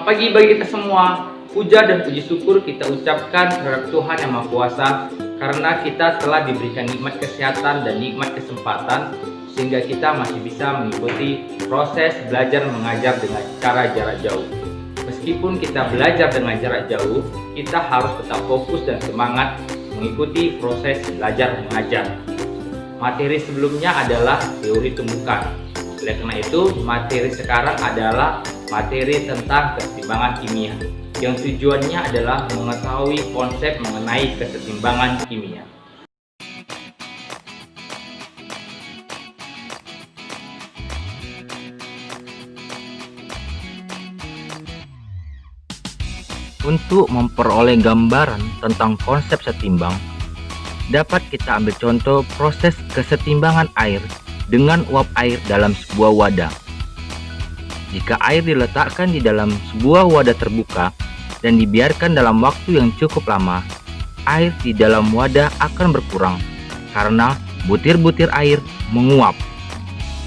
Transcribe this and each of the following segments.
Selamat pagi bagi kita semua. Puja dan puji syukur kita ucapkan terhadap Tuhan Yang Maha Kuasa karena kita telah diberikan nikmat kesehatan dan nikmat kesempatan sehingga kita masih bisa mengikuti proses belajar mengajar dengan cara jarak jauh. Meskipun kita belajar dengan jarak jauh, kita harus tetap fokus dan semangat mengikuti proses belajar mengajar. Materi sebelumnya adalah teori tumbukan. Oleh karena itu, materi sekarang adalah materi tentang kesetimbangan kimia, yang tujuannya adalah mengetahui konsep mengenai kesetimbangan kimia. Untuk memperoleh gambaran tentang konsep setimbang, dapat kita ambil contoh proses kesetimbangan air dengan uap air dalam sebuah wadah. Jika air diletakkan di dalam sebuah wadah terbuka dan dibiarkan dalam waktu yang cukup lama, air di dalam wadah akan berkurang karena butir-butir air menguap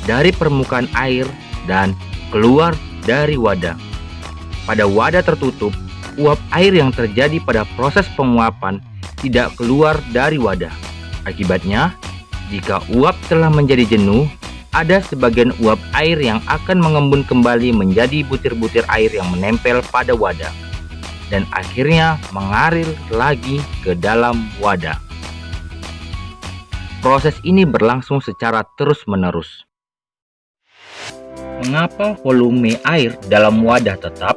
dari permukaan air dan keluar dari wadah. Pada wadah tertutup, uap air yang terjadi pada proses penguapan tidak keluar dari wadah. Akibatnya, jika uap telah menjadi jenuh, ada sebagian uap air yang akan mengembun kembali menjadi butir-butir air yang menempel pada wadah dan akhirnya mengalir lagi ke dalam wadah. Proses ini berlangsung secara terus-menerus. Mengapa volume air dalam wadah tetap?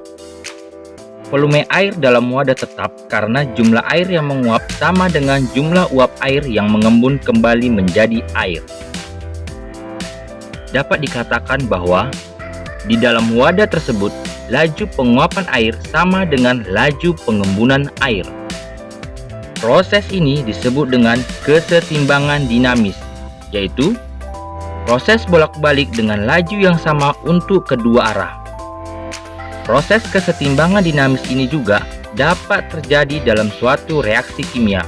Volume air dalam wadah tetap karena jumlah air yang menguap sama dengan jumlah uap air yang mengembun kembali menjadi air. Dapat dikatakan bahwa di dalam wadah tersebut laju penguapan air sama dengan laju pengembunan air. Proses ini disebut dengan kesetimbangan dinamis, yaitu proses bolak-balik dengan laju yang sama untuk kedua arah. Proses kesetimbangan dinamis ini juga dapat terjadi dalam suatu reaksi kimia.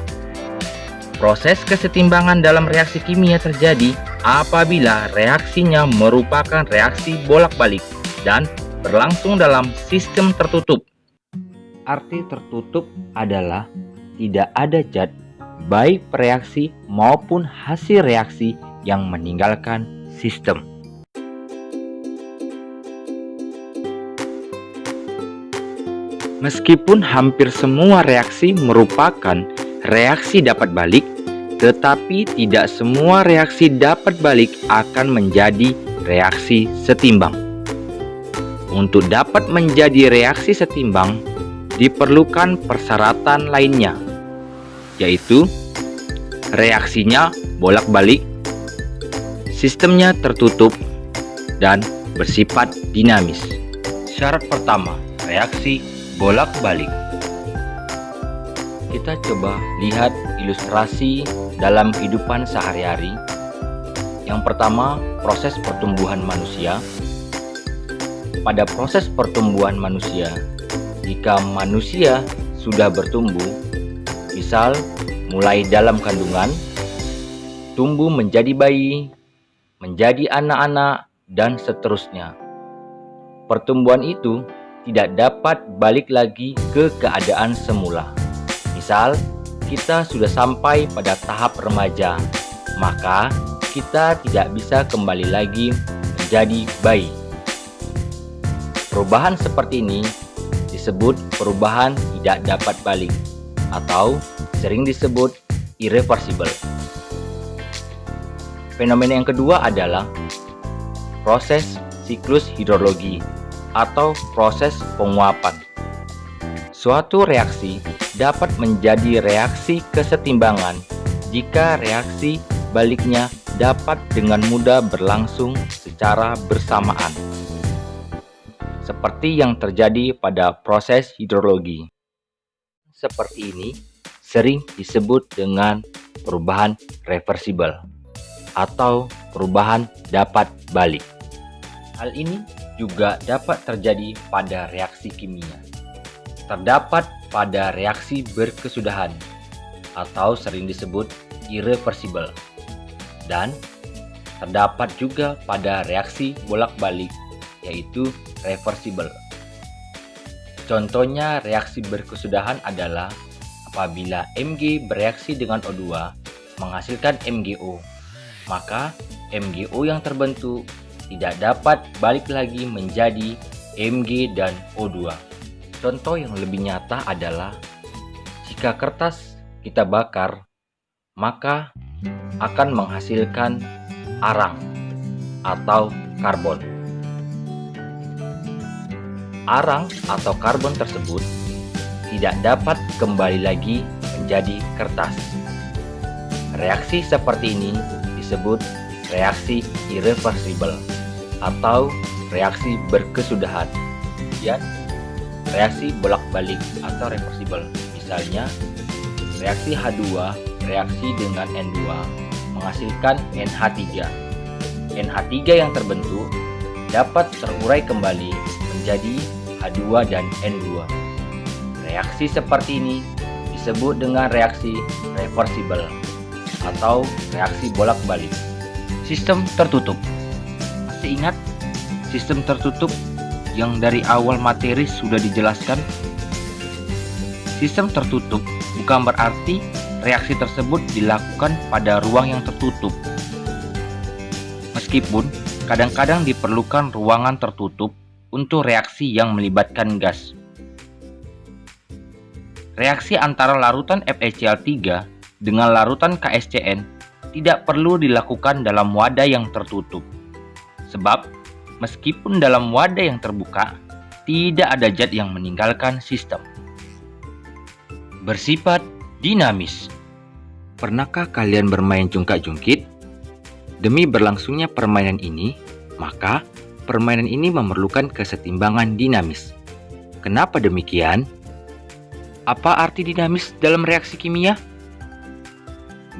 Proses kesetimbangan dalam reaksi kimia terjadi apabila reaksinya merupakan reaksi bolak-balik dan berlangsung dalam sistem tertutup. Arti tertutup adalah tidak ada zat, baik reaksi maupun hasil reaksi yang meninggalkan sistem. Meskipun hampir semua reaksi merupakan reaksi dapat balik, tetapi tidak semua reaksi dapat balik akan menjadi reaksi setimbang. Untuk dapat menjadi reaksi setimbang, diperlukan persyaratan lainnya, yaitu reaksinya bolak-balik, sistemnya tertutup, dan bersifat dinamis. Syarat pertama, reaksi bolak-balik. Kita coba lihat ilustrasi dalam kehidupan sehari-hari. Yang pertama, proses pertumbuhan manusia. Pada proses pertumbuhan manusia, jika manusia sudah bertumbuh, misal mulai dalam kandungan, tumbuh menjadi bayi, menjadi anak-anak, dan seterusnya. Pertumbuhan itu tidak dapat balik lagi ke keadaan semula. Misal, kita sudah sampai pada tahap remaja, maka kita tidak bisa kembali lagi menjadi bayi. Perubahan seperti ini disebut perubahan tidak dapat balik atau sering disebut irreversible. Fenomena yang kedua adalah proses siklus hidrologi atau proses penguapan. Suatu reaksi dapat menjadi reaksi kesetimbangan jika reaksi baliknya dapat dengan mudah berlangsung secara bersamaan. Seperti yang terjadi pada proses hidrologi. Seperti ini sering disebut dengan perubahan reversible atau perubahan dapat balik. Hal ini juga dapat terjadi pada reaksi kimia. Terdapat pada reaksi berkesudahan atau sering disebut irreversible, dan terdapat juga pada reaksi bolak-balik yaitu reversible. Contohnya reaksi berkesudahan adalah apabila Mg bereaksi dengan O2 menghasilkan MgO, maka MgO yang terbentuk tidak dapat balik lagi menjadi Mg dan O2. Contoh yang lebih nyata adalah jika kertas kita bakar, maka akan menghasilkan arang atau karbon. Arang atau karbon tersebut tidak dapat kembali lagi menjadi kertas. Reaksi seperti ini disebut reaksi irreversible atau reaksi berkesudahan. Dan reaksi bolak-balik atau reversible. Misalnya, reaksi H2 reaksi dengan N2 menghasilkan NH3. NH3 yang terbentuk dapat terurai kembali menjadi H2 dan N2. Reaksi seperti ini disebut dengan reaksi reversible atau reaksi bolak-balik. Sistem tertutup. Masih ingat sistem tertutup yang dari awal materi sudah dijelaskan? Sistem tertutup bukan berarti reaksi tersebut dilakukan pada ruang yang tertutup. Meskipun kadang-kadang diperlukan ruangan tertutup untuk reaksi yang melibatkan gas. Reaksi antara larutan FeCl3 dengan larutan KSCN tidak perlu dilakukan dalam wadah yang tertutup. Sebab, meskipun dalam wadah yang terbuka, tidak ada zat yang meninggalkan sistem. Bersifat dinamis. Pernahkah kalian bermain jungkat-jungkit? Demi berlangsungnya permainan ini, maka permainan ini memerlukan kesetimbangan dinamis. Kenapa demikian? Apa arti dinamis dalam reaksi kimia?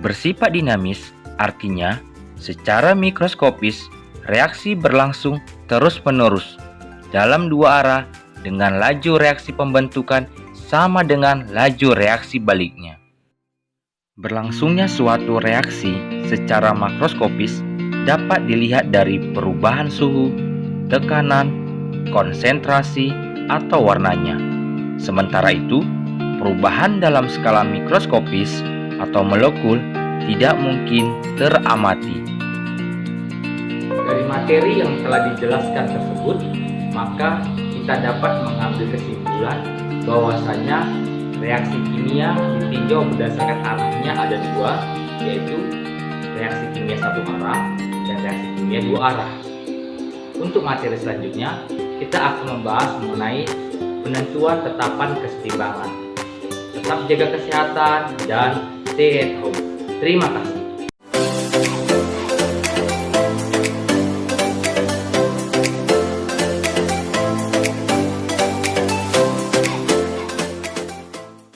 Bersifat dinamis artinya secara mikroskopis reaksi berlangsung terus-menerus dalam dua arah dengan laju reaksi pembentukan sama dengan laju reaksi baliknya. Berlangsungnya suatu reaksi secara makroskopis dapat dilihat dari perubahan suhu, tekanan, konsentrasi, atau warnanya. Sementara itu, perubahan dalam skala mikroskopis atau molekul tidak mungkin teramati. Dari materi yang telah dijelaskan tersebut, maka kita dapat mengambil kesimpulan bahwasanya reaksi kimia ditinjau berdasarkan arahnya ada dua, yaitu reaksi kimia satu arah dan reaksi kimia dua arah. Untuk materi selanjutnya, kita akan membahas mengenai penentuan tetapan kesetimbangan. Tetap jaga kesehatan dan stay at home. Terima kasih.